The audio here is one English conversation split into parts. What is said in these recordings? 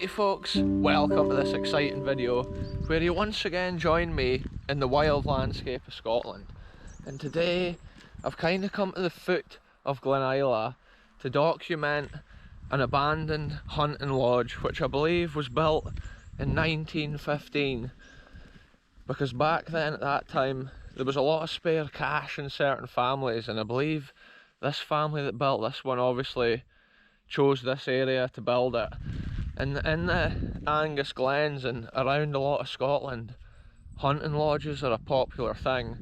Alrighty folks, welcome to this exciting video where you once again join me in the wild landscape of Scotland. And today I've kind of come to the foot of Glen Isla to document an abandoned hunting lodge which I believe was built in 1915, because back then at that time there was a lot of spare cash in certain families, and I believe this family that built this one obviously chose this area to build it. And in the Angus Glens and around a lot of Scotland, hunting lodges are a popular thing,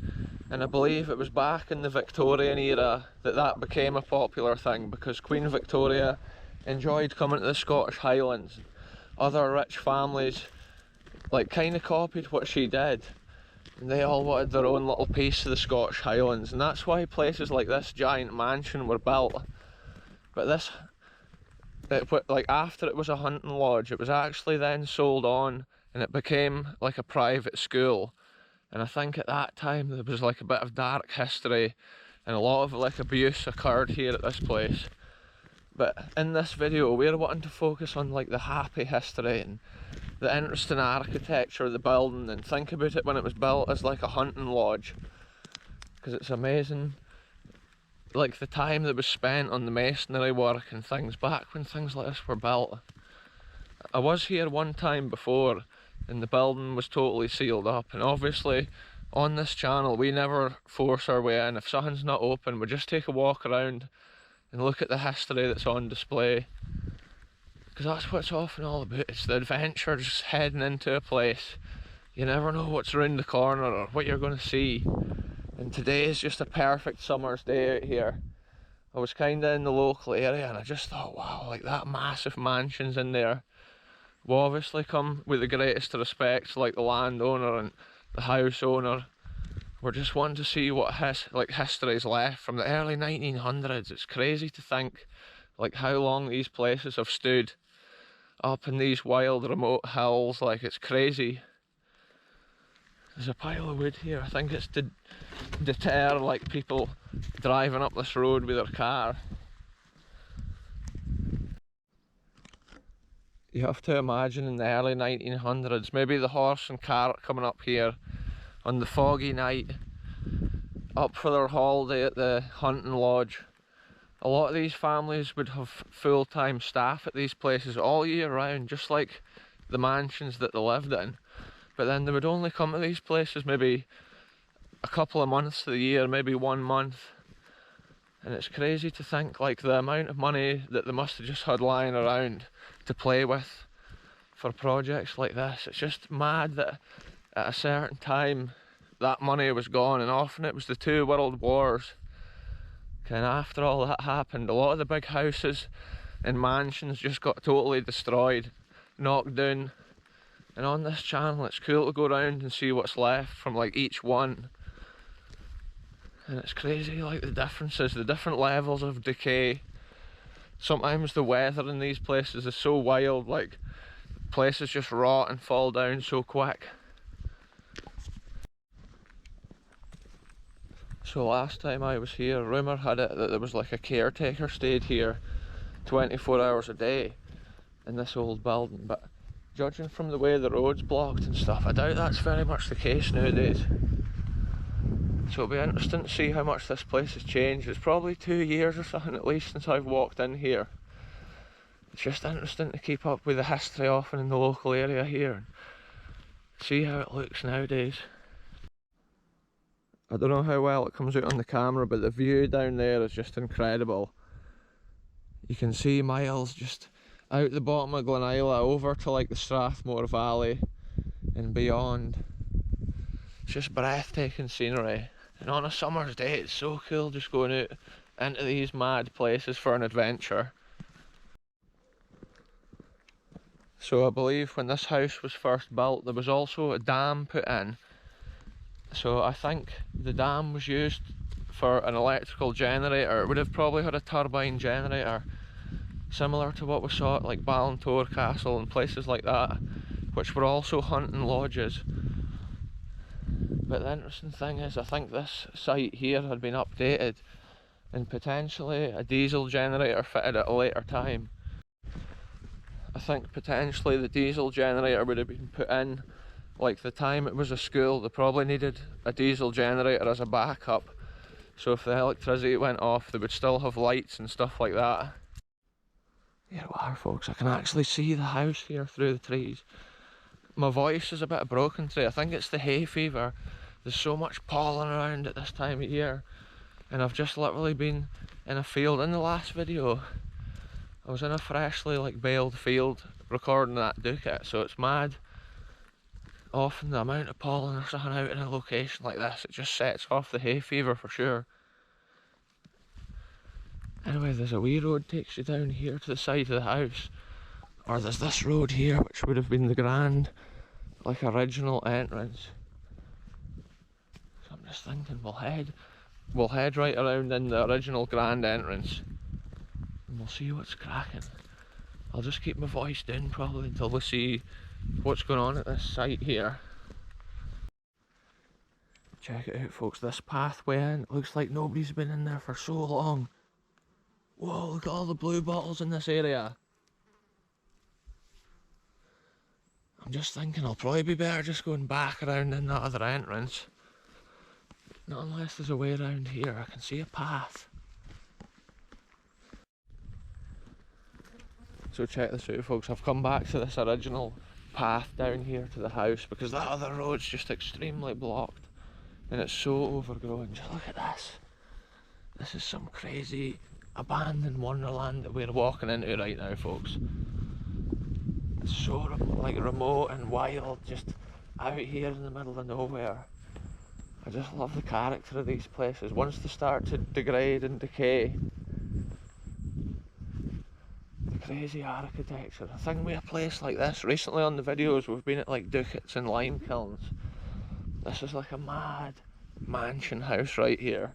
and I believe it was back in the Victorian era that became a popular thing, because Queen Victoria enjoyed coming to the Scottish Highlands. Other rich families kind of copied what she did, and they all wanted their own little piece of the Scottish Highlands, and that's why places like this giant mansion were built. But this, after it was a hunting lodge, it was actually then sold on and it became like a private school. And I think at that time there was a bit of dark history and a lot of abuse occurred here at this place. But in this video we're wanting to focus on the happy history and the interesting architecture of the building, and think about it when it was built as a hunting lodge, because it's amazing the time that was spent on the masonry work and things back when things like this were built. I was here one time before and the building was totally sealed up, and obviously on this channel we never force our way in. If something's not open, we just take a walk around and look at the history that's on display, because that's what it's often all about. It's the adventure, just heading into a place. You never know what's around the corner or what you're going to see. And today is just a perfect summer's day out here. I was kind of in the local area and I just thought, wow, that massive mansion's in there. We obviously come with the greatest respect to the landowner and the house owner. We're just wanting to see what history's left from the early 1900s. It's crazy to think how long these places have stood up in these wild remote hills. It's crazy. There's a pile of wood here. I think it's to deter people driving up this road with their car. You have to imagine in the early 1900s, maybe the horse and cart coming up here on the foggy night up for their holiday at the hunting lodge. A lot of these families would have full-time staff at these places all year round, just like the mansions that they lived in. But then they would only come to these places maybe a couple of months of the year, maybe 1 month. And it's crazy to think the amount of money that they must have just had lying around to play with for projects like this. It's just mad that at a certain time that money was gone, and often it was the 2 world wars. And after all that happened, a lot of the big houses and mansions just got totally destroyed, knocked down. And on this channel it's cool to go around and see what's left from each one. And it's crazy the differences, the different levels of decay. Sometimes the weather in these places is so wild, places just rot and fall down so quick. So last time I was here, rumour had it that there was a caretaker stayed here 24 hours a day in this old building, but judging from the way the road's blocked and stuff, I doubt that's very much the case nowadays. So it'll be interesting to see how much this place has changed. It's probably 2 years or something at least since I've walked in here. It's just interesting to keep up with the history often in the local area here and see how it looks nowadays. I don't know how well it comes out on the camera, but the view down there is just incredible. You can see miles just out the bottom of Glen Isla over to the Strathmore Valley and beyond. It's just breathtaking scenery, and on a summer's day it's so cool just going out into these mad places for an adventure. So I believe when this house was first built there was also a dam put in. So I think the dam was used for an electrical generator. It would have probably had a turbine generator, similar to what we saw at Ballantor Castle and places like that, which were also hunting lodges. But the interesting thing is, I think this site here had been updated and potentially a diesel generator fitted at a later time. I think potentially the diesel generator would have been put in, like the time it was a school, they probably needed a diesel generator as a backup. So if the electricity went off, they would still have lights and stuff like that. Here we are, folks. I can actually see the house here through the trees. My voice is a bit broken today. I think it's the hay fever. There's so much pollen around at this time of year. And I've just literally been in a field. In the last video, I was in a freshly baled field recording that Decay. So it's mad. Often the amount of pollen or something out in a location like this, it just sets off the hay fever for sure. Anyway, there's a wee road takes you down here to the side of the house. Or there's this road here, which would have been the grand, original entrance. So I'm just thinking we'll head right around in the original grand entrance. And we'll see what's cracking. I'll just keep my voice down probably until we see what's going on at this site here. Check it out, folks. This pathway in, it looks like nobody's been in there for so long. Whoa, look at all the blue bottles in this area. I'm just thinking I'll probably be better just going back around in that other entrance. Not unless there's a way around here. I can see a path. So check this out, folks. I've come back to this original path down here to the house because that other road's just extremely blocked and it's so overgrown. Just look at this. This is some crazy abandoned wonderland that we're walking into right now, folks. It's so remote and wild, just out here in the middle of nowhere. I just love the character of these places. Once they start to degrade and decay, the crazy architecture. The thing with a place like this, recently on the videos we've been at ducats and lime kilns. This is like a mad mansion house right here,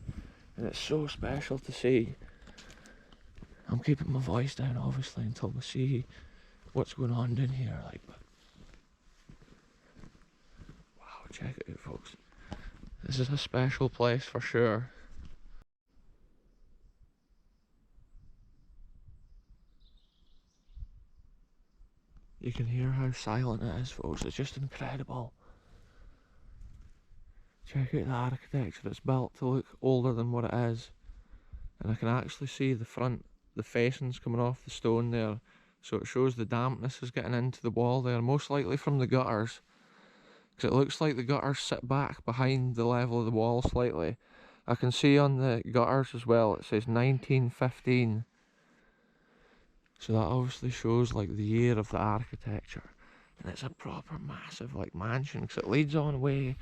and it's so special to see. I'm keeping my voice down obviously until we see what's going on down here. Wow, check it out, folks. This is a special place for sure. You can hear how silent it is, folks. It's just incredible. Check out the architecture. It's built to look older than what it is. And I can actually see the front, the facings coming off the stone there. So it shows the dampness is getting into the wall there, most likely from the gutters. Because it looks like the gutters sit back behind the level of the wall slightly. I can see on the gutters as well, it says 1915. So that obviously shows the year of the architecture. And it's a proper massive mansion, because it leads on way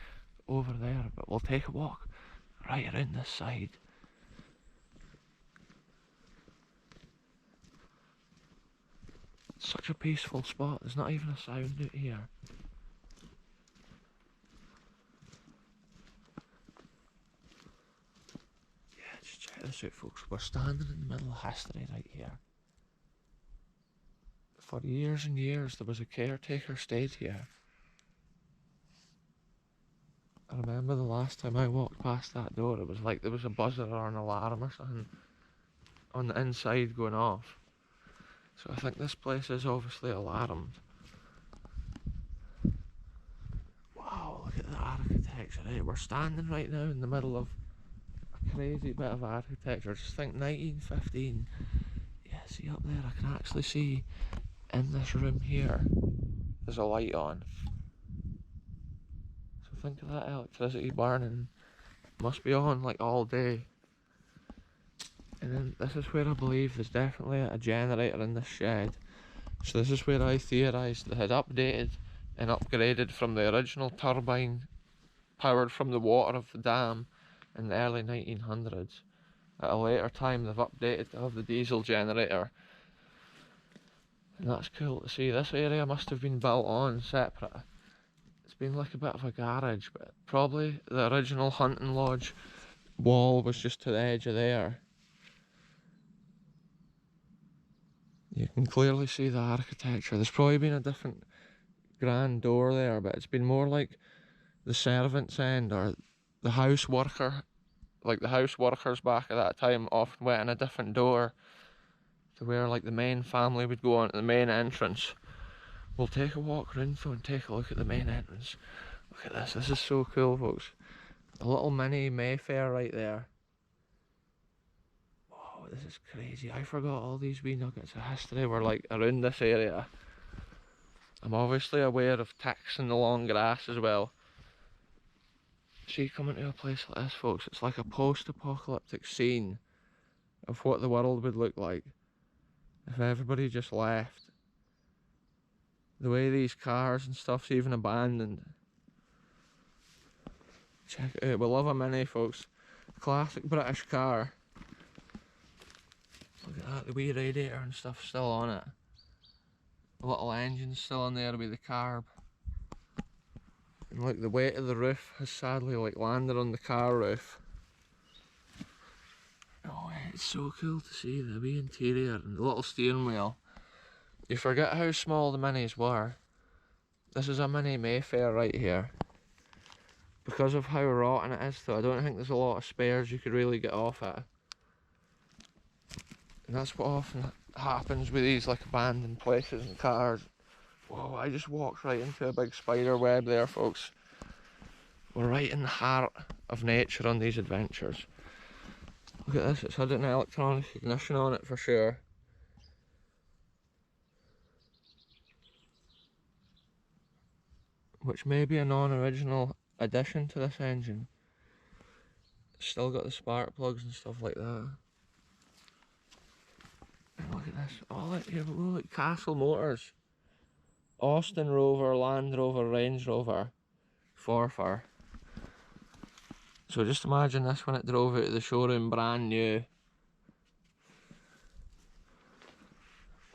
over there, but we'll take a walk right around this side. It's such a peaceful spot, there's not even a sound out here. Yeah, just check this out, folks. We're standing in the middle of history right here. For years and years there was a caretaker stayed here. I remember the last time I walked past that door, it was like there was a buzzer or an alarm or something on the inside going off. So I think this place is obviously alarmed. Wow, look at the architecture. We're standing right now in the middle of a crazy bit of architecture. Just think 1915. Yeah, see up there, I can actually see in this room here, there's a light on. So think of that electricity burning. Must be on all day. And then this is where I believe there's definitely a generator in this shed. So this is where I theorised they had updated and upgraded from the original turbine powered from the water of the dam in the early 1900s. At a later time they've updated to have the diesel generator. And that's cool to see. This area must have been built on separate. It's been a bit of a garage, but probably the original hunting lodge wall was just to the edge of there. You can clearly see the architecture. There's probably been a different grand door there, but it's been more like the servant's end or the house worker. The house workers back at that time often went in a different door to where like the main family would go on to the main entrance. We'll take a walk around though and take a look at the main entrance. Look at this is so cool, folks. A little mini Mayfair right there. Oh, this is crazy. I forgot all these wee nuggets of history were like around this area. I'm obviously aware of ticks in the long grass as well. See, coming to a place like this, folks, it's like a post-apocalyptic scene of what the world would look like if everybody just left. The way these cars and stuff's even abandoned. Check it out, we love a Mini, folks. Classic British car. Look at that, the wee radiator and stuff still on it. The little engine's still on there with the carb. And look, the weight of the roof has sadly like landed on the car roof. Oh, it's so cool to see the wee interior and the little steering wheel. You forget how small the Minis were. This is a Mini Mayfair right here. Because of how rotten it is though, I don't think there's a lot of spares you could really get off it. And that's what often happens with these like abandoned places and cars. Whoa, I just walked right into a big spider web there, folks. We're right in the heart of nature on these adventures. Look at this, it's had an electronic ignition on it for sure. Which may be a non-original addition to this engine. It's still got the spark plugs and stuff like that. And look at this, oh look here, look, Castle Motors. Austin Rover, Land Rover, Range Rover, Forfar. So just imagine this when it drove out of the showroom brand new.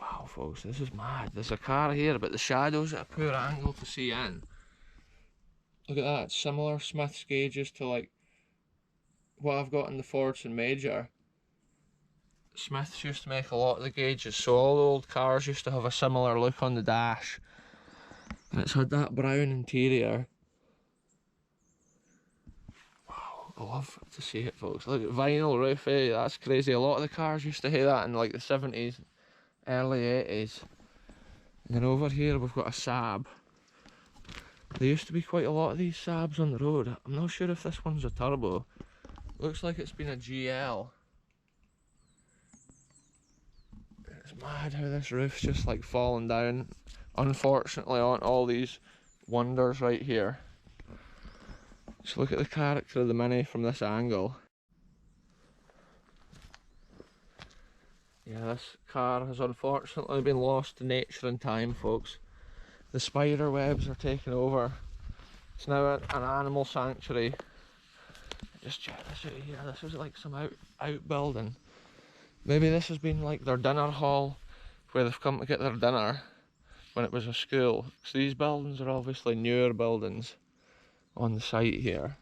Wow, folks, this is mad. There's a car here, but the shadows at a poor angle to see in. Look at that, similar Smith's gauges to like what I've got in the Fordson Major. Smiths used to make a lot of the gauges, so all the old cars used to have a similar look on the dash. And it's had that brown interior. Wow, I love to see it, folks. Look at vinyl roof, eh? That's crazy. A lot of the cars used to have that in like the 70s, early 80s. And then over here we've got a Saab. There used to be quite a lot of these Saabs on the road. I'm not sure if this one's a turbo. Looks like it's been a GL. It's mad how this roof's just like falling down, unfortunately, on all these wonders right here. Just look at the character of the Mini from this angle. Yeah, this car has unfortunately been lost to nature and time, folks. The spider webs are taking over. It's now an animal sanctuary. Just check this out here, this is like some outbuilding. Maybe this has been like their dinner hall, where they've come to get their dinner when it was a school. So these buildings are obviously newer buildings on the site here.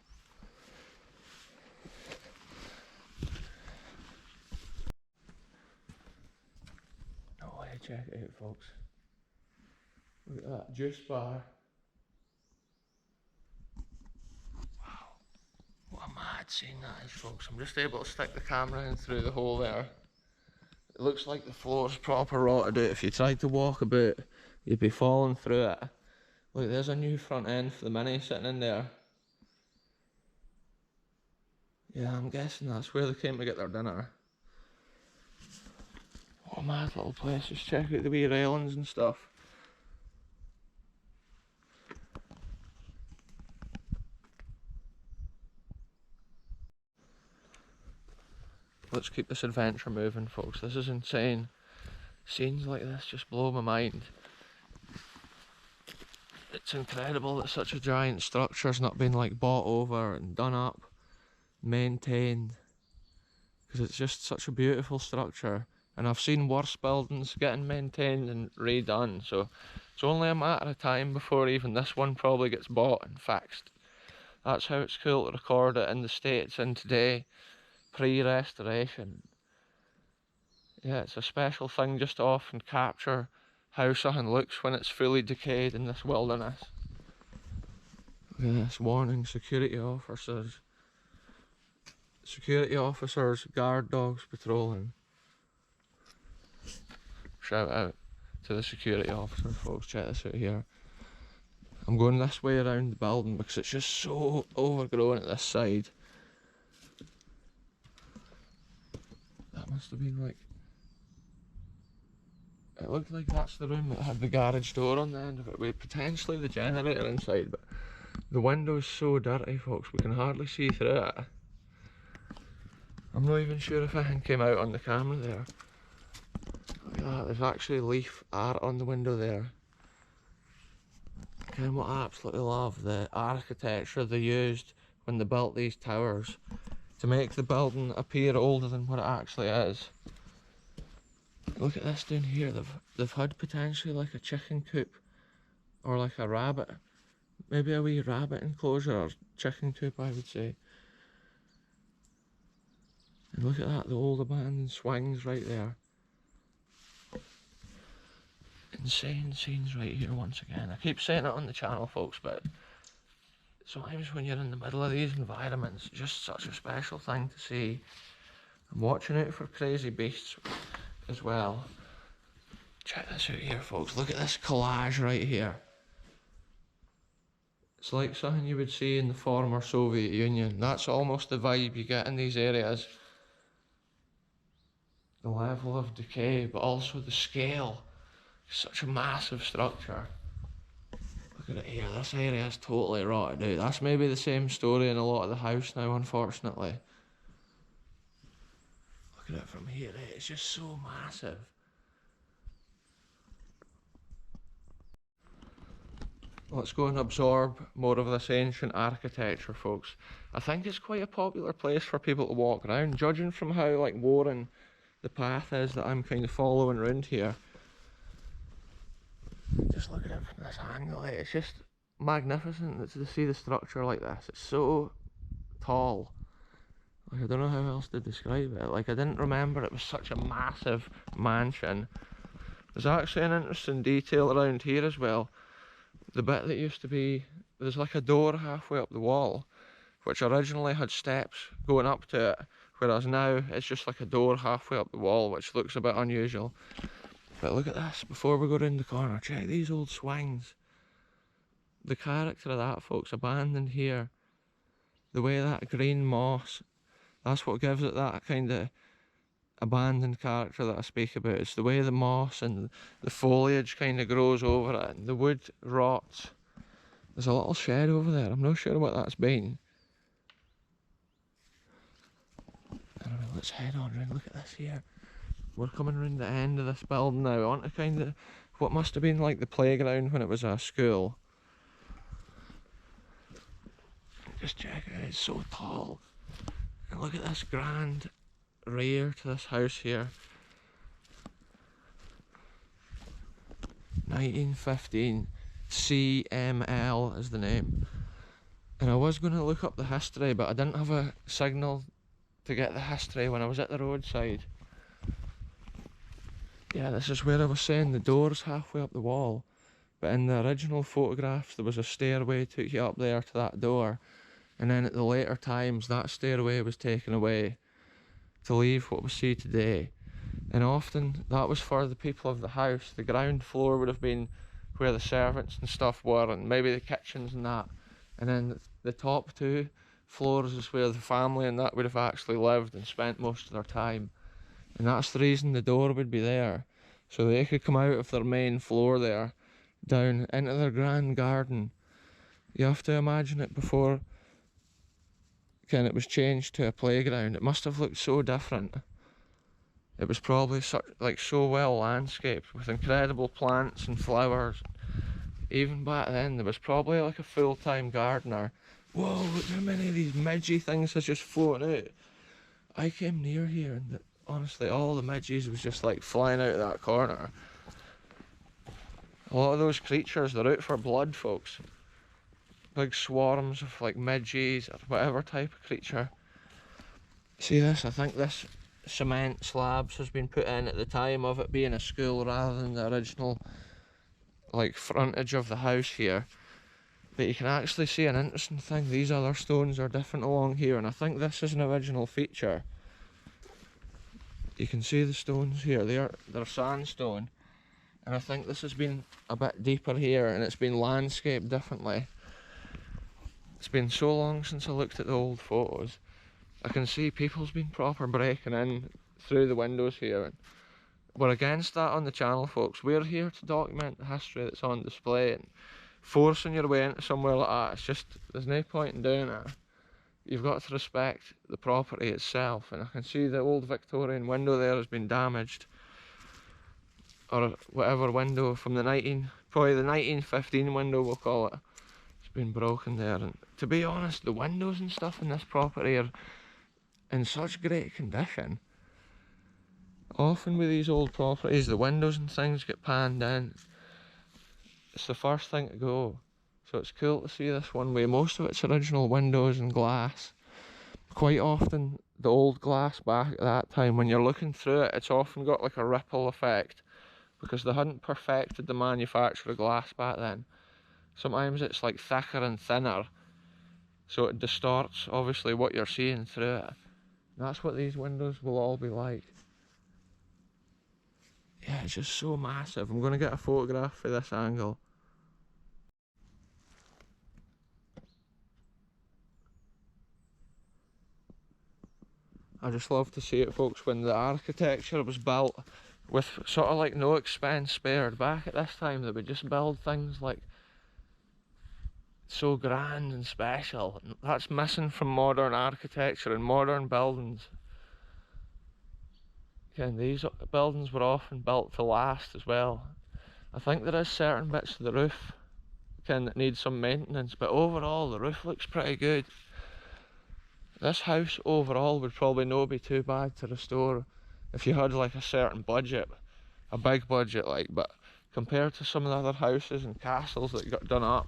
Oh, hey, check it out, folks. Look at that juice bar. Wow, what a mad scene that is, folks. I'm just able to stick the camera in through the hole there. It looks like the floor's proper rotted out. If you tried to walk about, you'd be falling through it. Look, there's a new front end for the Mini sitting in there. Yeah, I'm guessing that's where they came to get their dinner. What a mad little place. Just check out the wee railings and stuff. Let's keep this adventure moving, folks. This is insane. Scenes like this just blow my mind. It's incredible that such a giant structure's not been like bought over and done up, maintained, because it's just such a beautiful structure. And I've seen worse buildings getting maintained and redone, so it's only a matter of time before even this one probably gets bought and fixed. That's how it's cool to record it in the state it's in today, pre-restoration. Yeah, it's a special thing just to often capture how something looks when it's fully decayed in this wilderness. Look at this, warning security officers. Security officers, guard dogs patrolling. Shout out to the security officers, folks. Check this out here. I'm going this way around the building because it's just so overgrown at this side. That must have been like... It looked like that's the room that had the garage door on the end of it with potentially the generator inside, but the window's so dirty, folks, we can hardly see through it. I'm not even sure if anything came out on the camera there. Look at that, there's actually leaf art on the window there. Again, what I absolutely love, the architecture they used when they built these towers to make the building appear older than what it actually is. Look at this down here, they've had potentially like a chicken coop or like a rabbit, maybe a wee rabbit enclosure or chicken coop I would say. And look at that, the old abandoned swings right there. Insane scenes right here once again. I keep saying it on the channel, folks, but sometimes when you're in the middle of these environments, it's just such a special thing to see. I'm watching out for crazy beasts as well. Check this out here, folks. Look at this collage right here. It's like something you would see in the former Soviet Union. That's almost the vibe you get in these areas. The level of decay, but also the scale. Such a massive structure. Look at it here, this area is totally rotted out. That's maybe the same story in a lot of the house now, unfortunately. Look at it from here, it's just so massive. Let's go and absorb more of this ancient architecture, folks. I think it's quite a popular place for people to walk around, judging from how like worn the path is that I'm kind of following around here. Just look at it from this angle, it's just magnificent to see the structure like this. It's so tall. Like, I don't know how else to describe it. Like, I didn't remember it was such a massive mansion. There's actually an interesting detail around here as well. The bit that used to be, there's like a door halfway up the wall, which originally had steps going up to it, whereas now it's just like a door halfway up the wall, which looks a bit unusual. But look at this, before we go round the corner, check these old swings. The character of that, folks, abandoned here. The way that green moss, that's what gives it that kind of abandoned character that I speak about. It's the way the moss and the foliage kind of grows over it and the wood rots. There's a little shed over there, I'm not sure what that's been. Anyway, let's head on round, look at this here. We're coming around the end of this building now, onto kind of what must have been like the playground when it was a school. Just check it out, it's so tall. And look at this grand rear to this house here. 1915, CML is the name. And I was going to look up the history, but I didn't have a signal to get the history when I was at the roadside. Yeah, this is where I was saying the door's halfway up the wall, but in the original photographs there was a stairway took you up there to that door, and then at the later times that stairway was taken away to leave what we see today. And often that was for the people of the house. The ground floor would have been where the servants and stuff were, and maybe the kitchens and that, and then the top two floors is where the family and that would have actually lived and spent most of their time. And that's the reason the door would be there, so they could come out of their main floor there, down into their grand garden. You have to imagine it before it was changed to a playground. It must have looked so different. It was probably so well landscaped with incredible plants and flowers. Even back then there was probably like a full-time gardener. Whoa, look how many of these midgie things has just flown out. I came near here and honestly all the midges was just like flying out of that corner. A lot of those creatures, they're out for blood, folks. Big swarms of like midges or whatever type of creature. See this? I think this cement slabs has been put in at the time of it being a school rather than the original like frontage of the house here. But you can actually see an interesting thing. These other stones are different along here, and I think this is an original feature. You can see the stones here, they're sandstone, And I think this has been a bit deeper here, and it's been landscaped differently. It's been so long since I looked at the old photos. I can see people's been proper breaking in through the windows here. We're against that on the channel, folks. We're here to document the history that's on display, and forcing your way into somewhere like that, it's just, there's no point in doing it. You've got to respect the property itself, and I can see the old Victorian window there has been damaged, or whatever window from the probably the 1915 window we'll call it. It's been broken there, and to be honest, the windows and stuff in this property are in such great condition. Often with these old properties, the windows and things get panned in. It's the first thing to go. So it's cool to see this one with most of its original windows and glass. Quite often, the old glass back at that time, when you're looking through it, it's often got like a ripple effect, because they hadn't perfected the manufacture of glass back then. Sometimes it's like thicker and thinner, so it distorts obviously what you're seeing through it. That's what these windows will all be like. Yeah, it's just so massive. I'm going to get a photograph for this angle. I just love to see it, folks, when the architecture was built with sort of like no expense spared. Back at this time, they would just build things like so grand and special. That's missing from modern architecture and modern buildings. Again, these buildings were often built to last as well. I think there is certain bits of the roof that need some maintenance, but overall the roof looks pretty good. This house overall would probably not be too bad to restore if you had like a certain budget, a big budget like, but compared to some of the other houses and castles that got done up.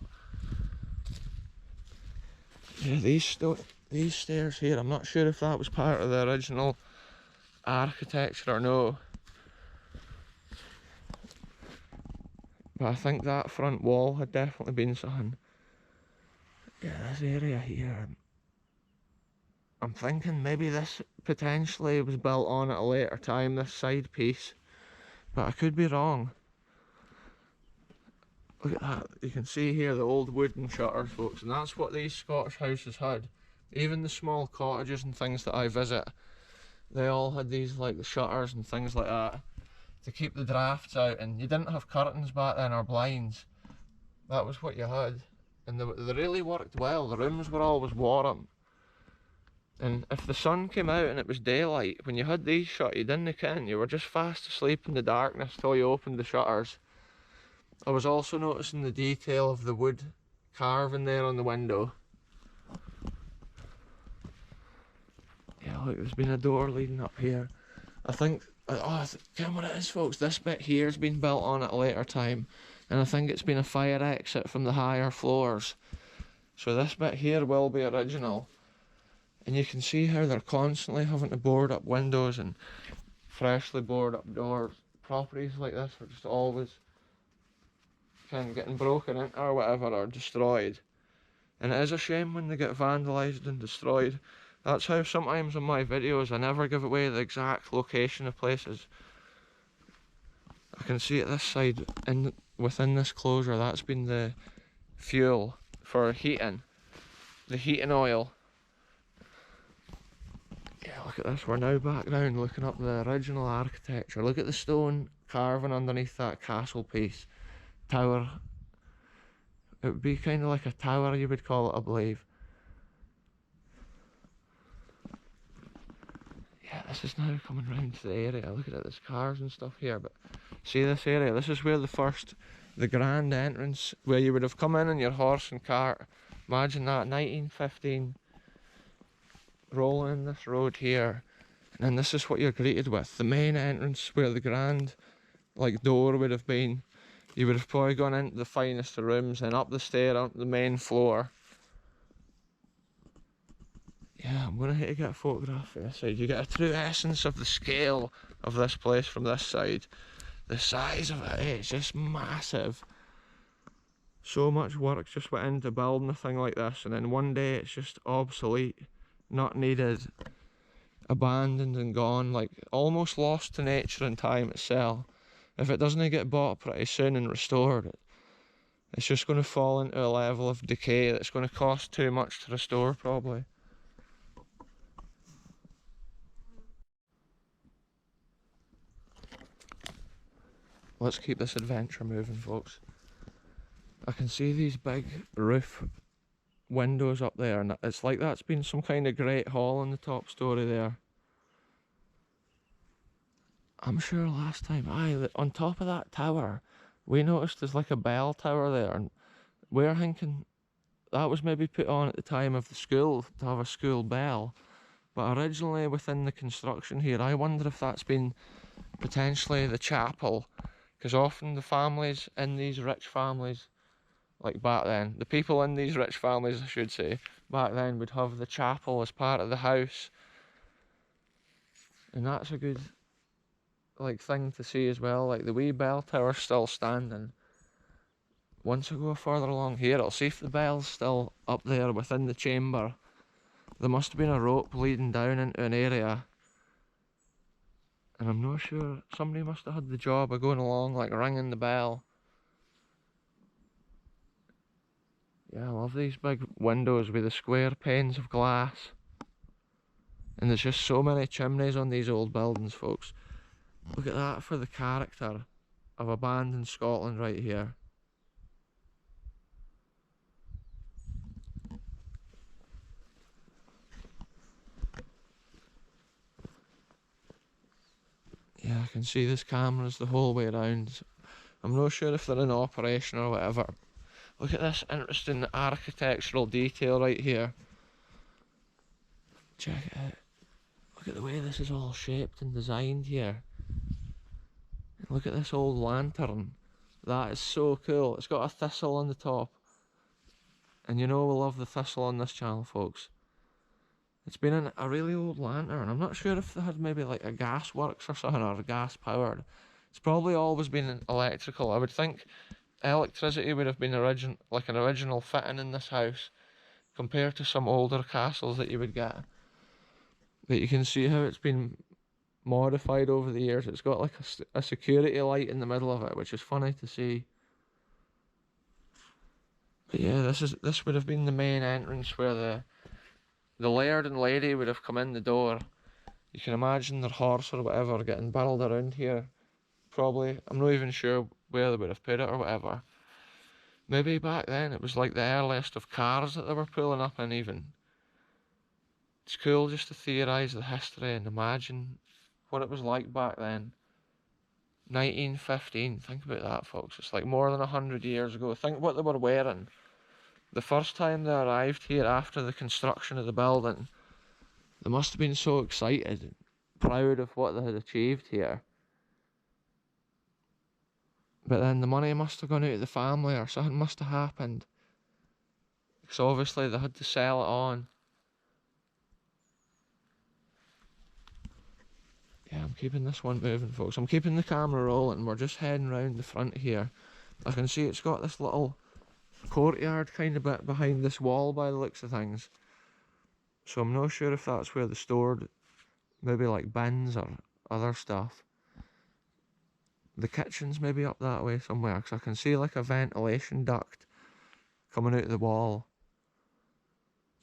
Yeah, these stairs here, I'm not sure if that was part of the original architecture or no, but I think that front wall had definitely been something. Yeah, this area here, I'm thinking maybe this potentially was built on at a later time, this side piece, but I could be wrong. Look at that, you can see here the old wooden shutters, folks, and that's what these Scottish houses had. Even the small cottages and things that I visit, they all had these like shutters and things like that to keep the drafts out, and you didn't have curtains back then or blinds. That was what you had, and they really worked well. The rooms were always warm, and if the sun came out and it was daylight, when you had these shut, you didn't ken, you were just fast asleep in the darkness till you opened the shutters. I was also noticing the detail of the wood carving there on the window. Yeah, look, there's been a door leading up here. I think, tell me what it is, folks, this bit here has been built on at a later time, and I think it's been a fire exit from the higher floors. So this bit here will be original. And you can see how they're constantly having to board up windows and freshly board up doors. Properties like this are just always kind of getting broken into or whatever, or destroyed. And it is a shame when they get vandalised and destroyed. That's how sometimes in my videos I never give away the exact location of places. I can see at this side, within this closure, that's been the fuel for heating, the heating oil. Yeah, look at this, we're now back down looking up the original architecture. Look at the stone carving underneath that castle piece. Tower. It would be kind of like a tower, you would call it, I believe. Yeah, this is now coming round to the area. Look at it, there's cars and stuff here, but see this area? This is where the grand entrance, where you would have come in your horse and cart. Imagine that, 1915, rolling in this road here, and then this is what you're greeted with. The main entrance, where the grand door would have been. You would have probably gone into the finest of rooms and up the stair onto the main floor. Yeah, I'm going to have to get a photograph of this side. You get a true essence of the scale of this place from this side. The size of it, it's just massive. So much work just went into building a thing like this, and then one day it's just obsolete, not needed, abandoned and gone, like almost lost to nature and time itself. if it doesn't get bought pretty soon and restored, it's just going to fall into a level of decay that's going to cost too much to restore probably. Let's keep this adventure moving, folks. I can see these big roof windows up there, and it's like that's been some kind of great hall in the top story there. I'm sure last time, on top of that tower, we noticed there's like a bell tower there, and we're thinking that was maybe put on at the time of the school to have a school bell. But originally within the construction here, I wonder if that's been potentially the chapel, because often the families in these rich families, like back then, the people in these rich families I should say, back then would have the chapel as part of the house. And that's a good like thing to see as well, like the wee bell tower's still standing. Once I go further along here, I'll see if the bell's still up there within the chamber. There must have been a rope leading down into an area, and I'm not sure, somebody must have had the job of going along like ringing the bell. Yeah, I love these big windows with the square panes of glass. And there's just so many chimneys on these old buildings, folks. Look at that for the character of abandoned Scotland right here. Yeah, I can see there's cameras the whole way around. I'm not sure if they're in operation or whatever. Look at this interesting architectural detail right here. Check it out. Look at the way this is all shaped and designed here. Look at this old lantern. That is so cool. It's got a thistle on the top. And you know we love the thistle on this channel, folks. It's been in a really old lantern. I'm not sure if they had maybe like a gas works or something, or gas powered. It's probably always been electrical. I would think electricity would have been an original fitting in this house, compared to some older castles that you would get. But you can see how it's been modified over the years. It's got like a security light in the middle of it, which is funny to see. But yeah, this would have been the main entrance where the laird and lady would have come in the door. You can imagine their horse or whatever getting barreled around here. Probably, I'm not even sure where they would have put it or whatever. Maybe back then it was like the earliest of cars that they were pulling up in even. It's cool just to theorise the history and imagine what it was like back then. 1915, think about that, folks. It's like more than 100 years ago. Think what they were wearing. The first time they arrived here after the construction of the building, they must have been so excited, proud of what they had achieved here. But then the money must have gone out of the family, or something must have happened. Because obviously they had to sell it on. Yeah, I'm keeping this one moving, folks. I'm keeping the camera rolling. We're just heading round the front here. I can see it's got this little courtyard kind of bit behind this wall by the looks of things. So I'm not sure if that's where they stored maybe like bins or other stuff. The kitchen's maybe up that way somewhere, because I can see like a ventilation duct coming out of the wall.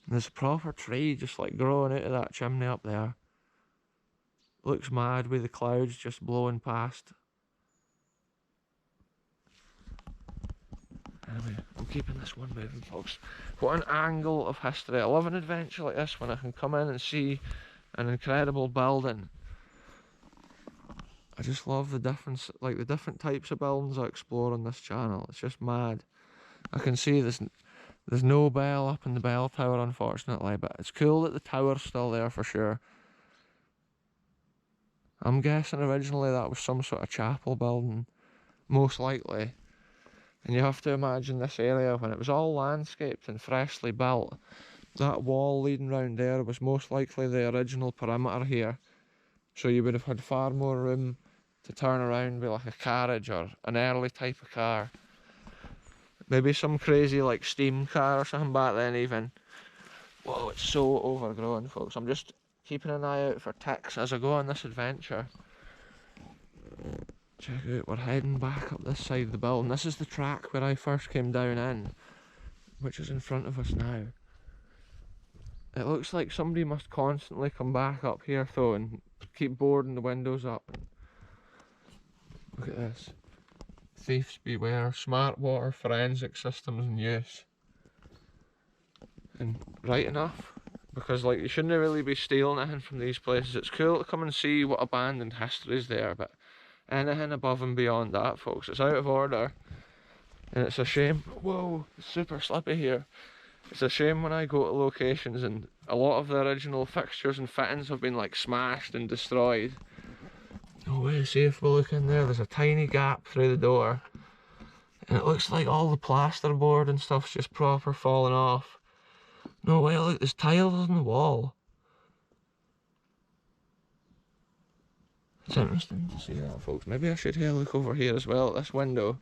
And there's a proper tree just like growing out of that chimney up there. Looks mad with the clouds just blowing past. Anyway, I'm keeping this one moving, folks. What an angle of history. I love an adventure like this when I can come in and see an incredible building. I just love the difference, like the different types of buildings I explore on this channel. It's just mad. I can see there's no bell up in the bell tower, unfortunately, but it's cool that the tower's still there for sure. I'm guessing originally that was some sort of chapel building, most likely. And you have to imagine this area, when it was all landscaped and freshly built, that wall leading round there was most likely the original perimeter here. So you would have had far more room to turn around with like a carriage or an early type of car. Maybe some crazy like steam car or something back then even. Whoa, it's so overgrown, folks. I'm just keeping an eye out for ticks as I go on this adventure. check out, we're heading back up this side of the building. This is the track where I first came down in, which is in front of us now. It looks like somebody must constantly come back up here though and keep boarding the windows up. Look at this. Thieves beware, smart water forensic systems in use. And right enough, because like you shouldn't really be stealing anything from these places. It's cool to come and see what abandoned history is there, but anything above and beyond that, folks, it's out of order. And it's a shame. Whoa, it's super slippy here. It's a shame when I go to locations and a lot of the original fixtures and fittings have been like smashed and destroyed. No way, see if we look in there, there's a tiny gap through the door. And it looks like all the plasterboard and stuff's just proper falling off. No way, look, there's tiles on the wall. It's interesting to see that, folks. Maybe I should have a look over here as well at this window.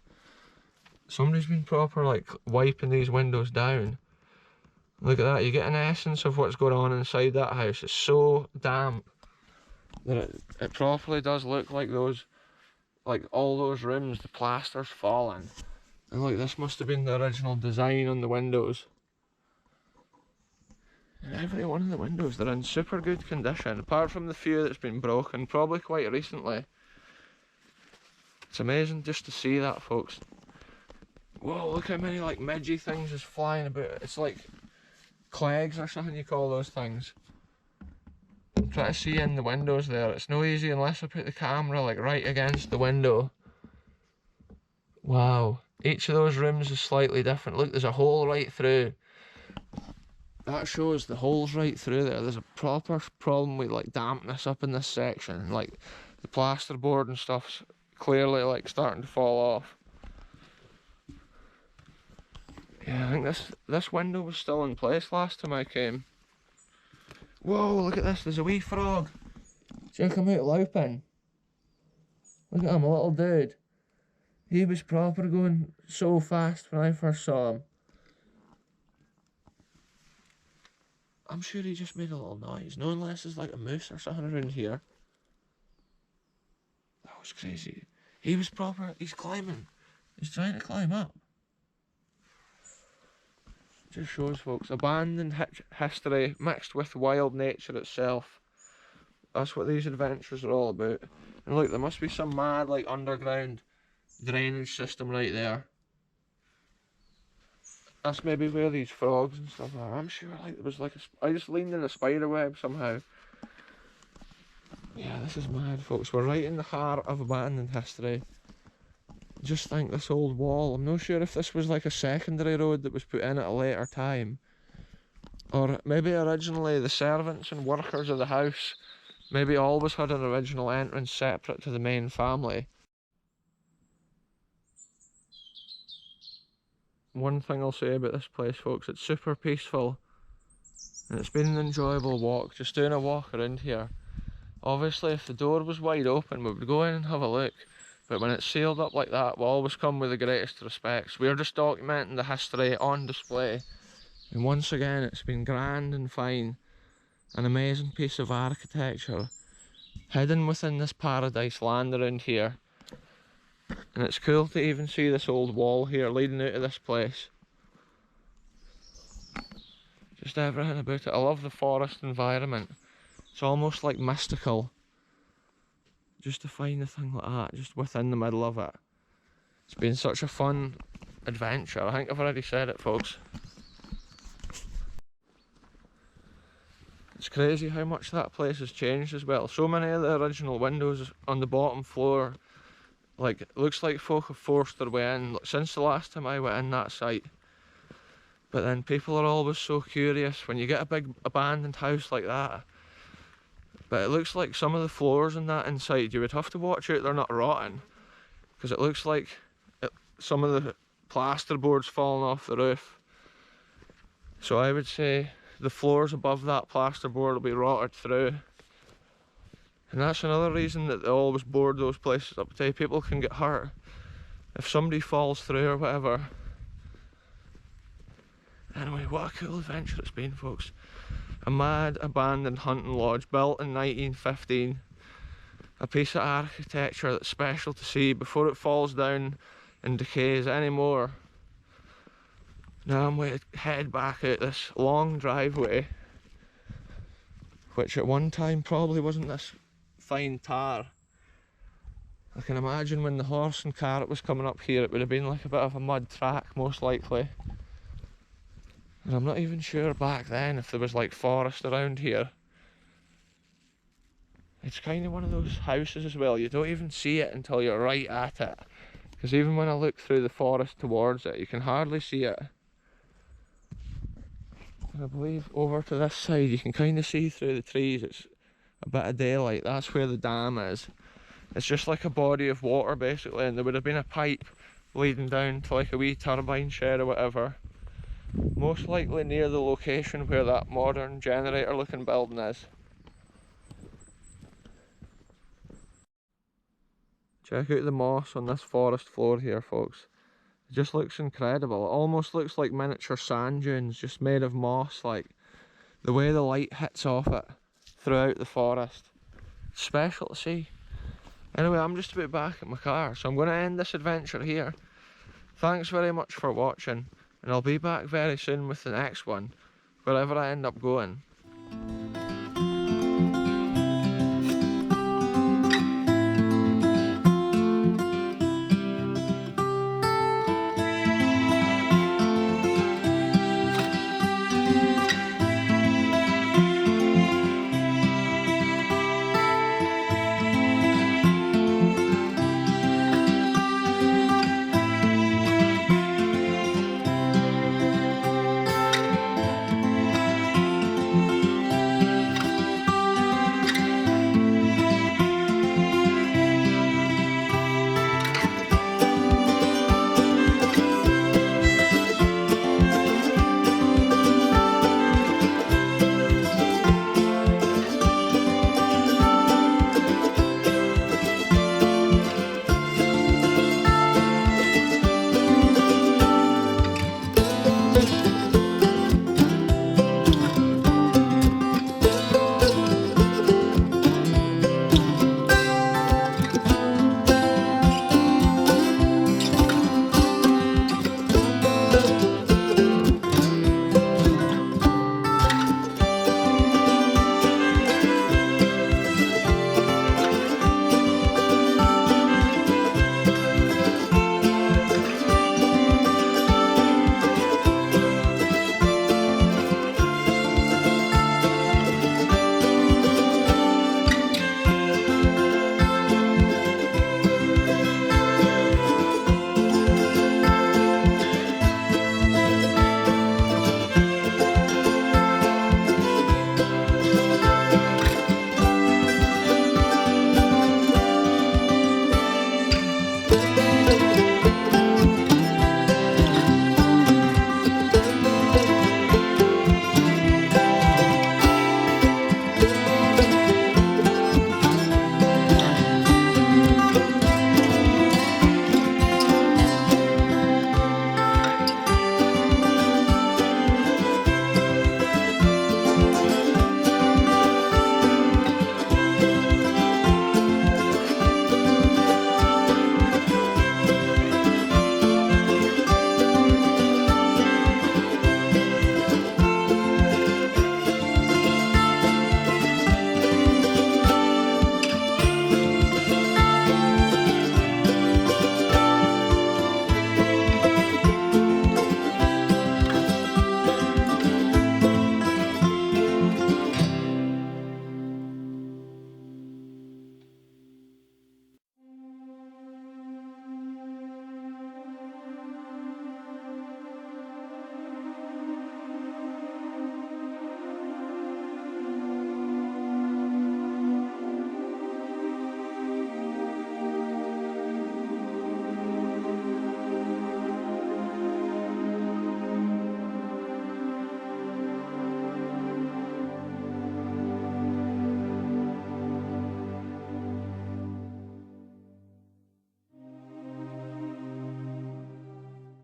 Somebody's been proper like wiping these windows down. Look at that, you get an essence of what's going on inside that house. It's so damp that it properly does look like those, like all those rooms, the plaster's falling. And look, this must have been the original design on the windows. And every one of the windows, they're in super good condition, apart from the few that's been broken, probably quite recently. It's amazing just to see that, folks. Whoa, look how many like midgy things is flying about. It's like clegs or something you call those things. Try to see in the windows there. It's no easy unless I put the camera like right against the window. Wow. Each of those rooms is slightly different. Look, there's a hole right through. That shows the hole's right through there. There's a proper problem with like dampness up in this section. Like the plasterboard and stuff's clearly like starting to fall off. Yeah, I think this window was still in place last time I came. Whoa, look at this, there's a wee frog. Check him out louping. Look at him, a little dude. He was proper going so fast when I first saw him. I'm sure he just made a little noise, no unless there's like a moose or something around here. That was crazy. He was proper, he's climbing. He's trying to climb up. Just shows, folks, abandoned history mixed with wild nature itself. That's what these adventures are all about. And look, there must be some mad like underground drainage system right there. That's maybe where these frogs and stuff are. I'm sure like there was like I just leaned in a spider web somehow. Yeah, this is mad, folks. We're right in the heart of abandoned history. Just think, this old wall, I'm not sure if this was like a secondary road that was put in at a later time, or maybe originally the servants and workers of the house maybe always had an original entrance separate to the main family. One thing I'll say about this place, folks, it's super peaceful and it's been an enjoyable walk, just doing a walk around here. Obviously if the door was wide open we would go in and have a look. But when it's sealed up like that, we'll always come with the greatest respects. We're just documenting the history on display. And once again, it's been grand and fine. An amazing piece of architecture hidden within this paradise land around here. And it's cool to even see this old wall here leading out of this place. Just everything about it. I love the forest environment. It's almost like mystical. Just to find a thing like that, just within the middle of it. It's been such a fun adventure. I think I've already said it, folks. It's crazy how much that place has changed as well. So many of the original windows on the bottom floor, like, it looks like folk have forced their way in since the last time I went in that site. But then people are always so curious when you get a big abandoned house like that. But it looks like some of the floors in that inside, you would have to watch out they're not rotten, because it looks like some of the plasterboard's falling off the roof. So I would say the floors above that plasterboard will be rotted through. And that's another reason that they always board those places up tight. People can get hurt if somebody falls through or whatever. Anyway, what a cool adventure it's been, folks. A mad abandoned hunting lodge built in 1915. a piece of architecture that's special to see before it falls down and decays anymore. Now I'm going to head back out this long driveway, which at one time probably wasn't this fine tar. I can imagine when the horse and cart was coming up here, it would have been like a bit of a mud track, most likely. And I'm not even sure back then if there was like forest around here. It's kind of one of those houses as well, you don't even see it until you're right at it. Because even when I look through the forest towards it, you can hardly see it. And I believe over to this side you can kind of see through the trees, it's a bit of daylight. That's where the dam is. It's just like a body of water basically, and there would have been a pipe leading down to like a wee turbine shed or whatever. Most likely near the location where that modern generator looking building is. Check out the moss on this forest floor here, folks. It just looks incredible. It almost looks like miniature sand dunes just made of moss, like the way the light hits off it throughout the forest. It's special to see. Anyway, I'm just about back at my car, so I'm going to end this adventure here. Thanks very much for watching, and I'll be back very soon with the next one, wherever I end up going.